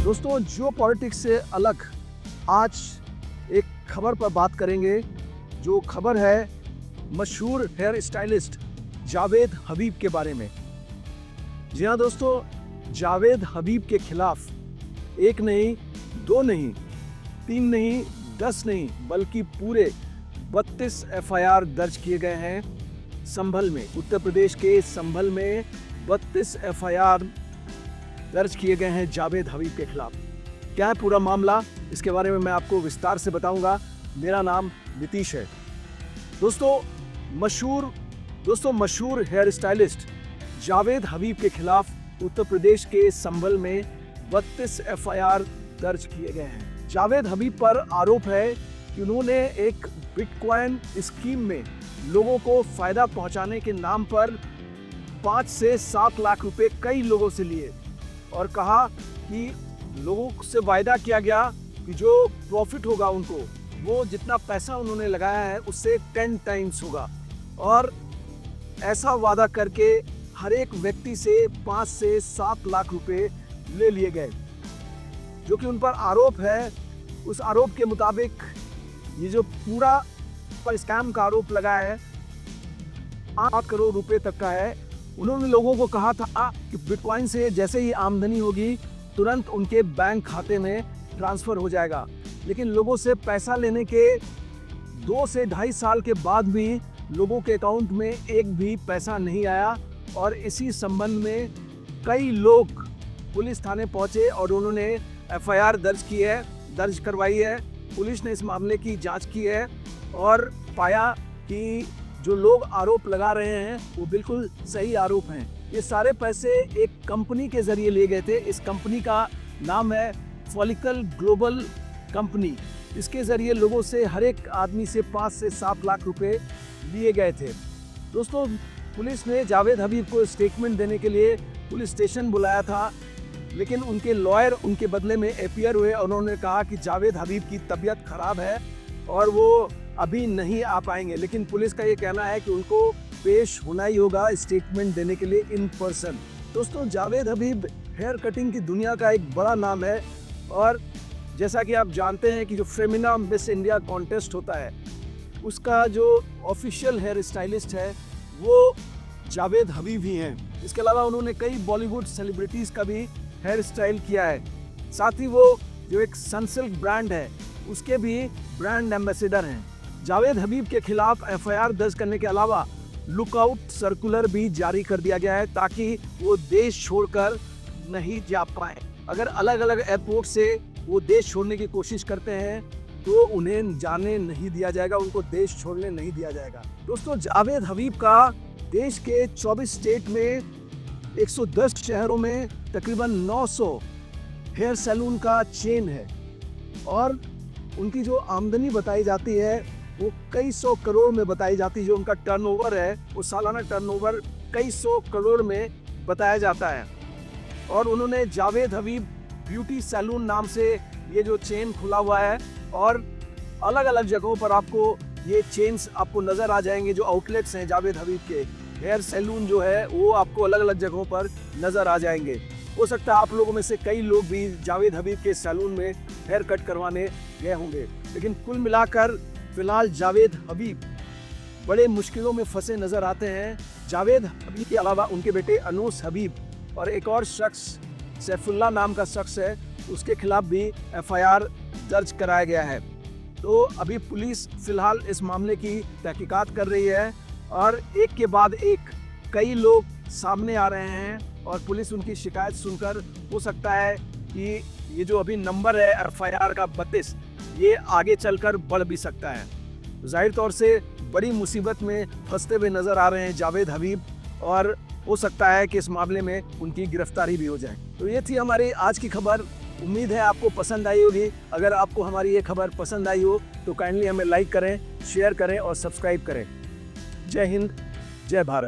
दोस्तों, जो पॉलिटिक्स से अलग आज एक खबर पर बात करेंगे। जो खबर है मशहूर हेयर स्टाइलिस्ट जावेद हबीब के बारे में। जी हाँ दोस्तों, जावेद हबीब के खिलाफ एक नहीं, दो नहीं, तीन नहीं, 10 नहीं, बल्कि पूरे 32 एफआईआर दर्ज किए गए हैं संभल में। उत्तर प्रदेश के संभल में 32 एफआईआर दर्ज किए गए हैं जावेद हबीब के खिलाफ। क्या है पूरा मामला, इसके बारे में मैं आपको विस्तार से बताऊंगा। मेरा नाम नीतीश है। दोस्तों मशहूर हेयर स्टाइलिस्ट जावेद हबीब के खिलाफ उत्तर प्रदेश के संभल में 32 एफआईआर दर्ज किए गए हैं। जावेद हबीब पर आरोप है कि उन्होंने एक बिटकॉइन स्कीम में लोगों को फायदा पहुंचाने के नाम पर 5 से 7 लाख रुपए कई लोगों से लिए और कहा कि लोगों से वायदा किया गया कि जो प्रॉफिट होगा उनको, वो जितना पैसा उन्होंने लगाया है उससे 10 टाइम्स होगा। और ऐसा वादा करके हर एक व्यक्ति से 5 से 7 लाख रुपए ले लिए गए। जो कि उन पर आरोप है, उस आरोप के मुताबिक ये जो पूरा पर स्कैम का आरोप लगा है 8 करोड़ रुपए तक का है। उन्होंने लोगों को कहा था कि बिटकॉइन से जैसे ही आमदनी होगी तुरंत उनके बैंक खाते में ट्रांसफ़र हो जाएगा। लेकिन लोगों से पैसा लेने के 2 से 2.5 साल के बाद भी लोगों के अकाउंट में एक भी पैसा नहीं आया। और इसी संबंध में कई लोग पुलिस थाने पहुंचे और उन्होंने एफआईआर दर्ज करवाई है। पुलिस ने इस मामले की जांच की है और पाया कि जो लोग आरोप लगा रहे हैं वो बिल्कुल सही आरोप हैं। ये सारे पैसे एक कंपनी के जरिए लिए गए थे। इस कंपनी का नाम है फॉलिकल ग्लोबल कंपनी। इसके जरिए लोगों से हर एक आदमी से 5 से 7 लाख रुपए लिए गए थे। दोस्तों, पुलिस ने जावेद हबीब को स्टेटमेंट देने के लिए पुलिस स्टेशन बुलाया था, लेकिन उनके लॉयर उनके बदले में अपीयर हुए और उन्होंने कहा कि जावेद हबीब की तबीयत खराब है और वो अभी नहीं आ पाएंगे। लेकिन पुलिस का ये कहना है कि उनको पेश होना ही होगा स्टेटमेंट देने के लिए इन पर्सन। दोस्तों, जावेद हबीब हेयर कटिंग की दुनिया का एक बड़ा नाम है और जैसा कि आप जानते हैं कि जो फेमिना मिस इंडिया कॉन्टेस्ट होता है उसका जो ऑफिशियल हेयर स्टाइलिस्ट है वो जावेद हबीब ही हैं। इसके अलावा उन्होंने कई बॉलीवुड सेलिब्रिटीज़ का भी हेयर स्टाइल किया है। साथ ही वो जो एक सनसिल्क ब्रांड है उसके भी ब्रांड एम्बेसडर हैं। जावेद हबीब के खिलाफ एफआईआर दर्ज करने के अलावा लुकआउट सर्कुलर भी जारी कर दिया गया है ताकि वो देश छोड़कर नहीं जा पाए। अगर अलग अलग एयरपोर्ट से वो देश छोड़ने की कोशिश करते हैं तो उन्हें जाने नहीं दिया जाएगा, उनको देश छोड़ने नहीं दिया जाएगा। दोस्तों, जावेद हबीब का देश के 24 स्टेट में 110 शहरों में तकरीबन 900 हेयर सैलून का चेन है और उनकी जो आमदनी बताई जाती है वो कई 100 करोड़ में बताई जाती है। जो उनका टर्नओवर है वो सालाना टर्नओवर कई 100 करोड़ में बताया जाता है। और उन्होंने जावेद हबीब ब्यूटी सैलून नाम से ये जो चेन खुला हुआ है और अलग अलग जगहों पर आपको ये चेन्स आपको नज़र आ जाएंगे। जो आउटलेट्स हैं जावेद हबीब के हेयर सैलून जो है वो आपको अलग अलग जगहों पर नज़र आ जाएंगे। हो सकता है आप लोगों में से कई लोग भी जावेद हबीब के सैलून में हेयर कट करवाने गए होंगे। लेकिन कुल मिलाकर फिलहाल जावेद हबीब बड़े मुश्किलों में फंसे नज़र आते हैं। जावेद हबीब के अलावा उनके बेटे अनूस हबीब और एक और शख्स सैफुल्ला नाम का शख्स है, उसके खिलाफ भी एफआईआर दर्ज कराया गया है। तो अभी पुलिस फिलहाल इस मामले की तहकीकात कर रही है और एक के बाद एक कई लोग सामने आ रहे हैं और पुलिस उनकी शिकायत सुनकर हो सकता है कि ये जो अभी नंबर है एफआईआर का 32 ये आगे चलकर बढ़ भी सकता है। जाहिर तौर से बड़ी मुसीबत में फंसते हुए नजर आ रहे हैं जावेद हबीब और हो सकता है कि इस मामले में उनकी गिरफ्तारी भी हो जाए। तो ये थी हमारी आज की खबर। उम्मीद है आपको पसंद आई होगी। अगर आपको हमारी ये खबर पसंद आई हो तो काइंडली हमें लाइक करें, शेयर करें और सब्सक्राइब करें। जय हिंद, जय भारत।